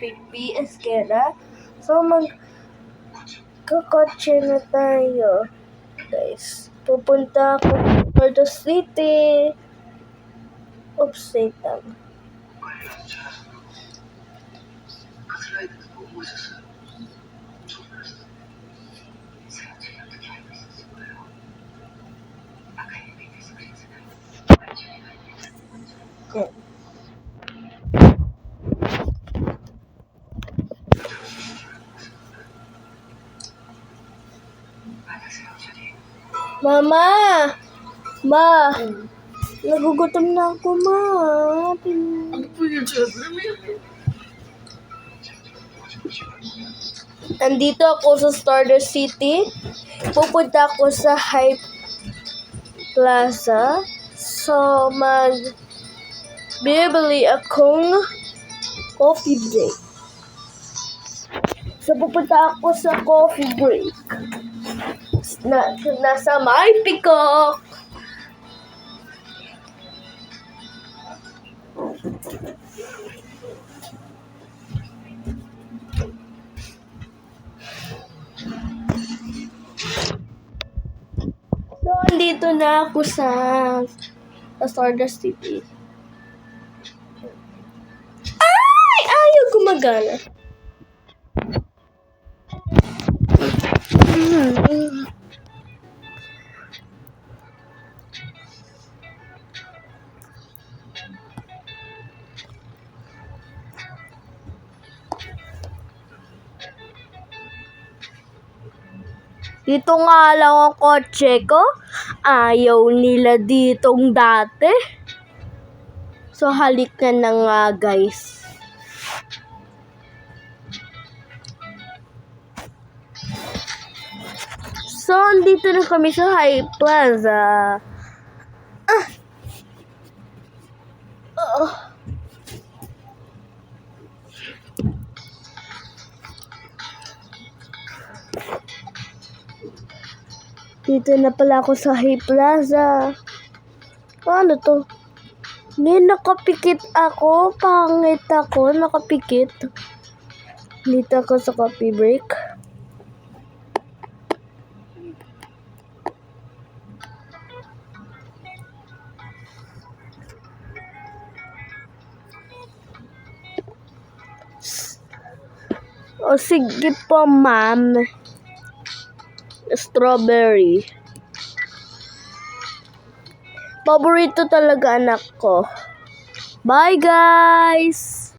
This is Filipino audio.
Bigby Esqueda. So, magkakotse na tayo, guys. Pupunta ako sa Puerto City. Oops, wait lang. Mama! Ma! Nagugutom na ako, ma. Ano po yun, syempre? Nandito ako sa Stardust City. Pupunta ako sa Hype Plaza. So, bibili akong coffee break. So, pupunta ako sa coffee break. Nasa May Peacock. So, andito na ako sa Stardust City. Ay! Ayaw gumagana. Dito nga lang ang kotse ko. Ayaw nila ditong dati. So, halik na nga, guys. So, andito na kami sa Hype Plaza. Dito na pala ako sa Hype Plaza. Ano to? Hindi, nakapikit ako. Pangit ako. Nakapikit. Dito ako sa coffee break. O sige po, ma'am. Strawberry. Paborito talaga anak ko. Bye, guys!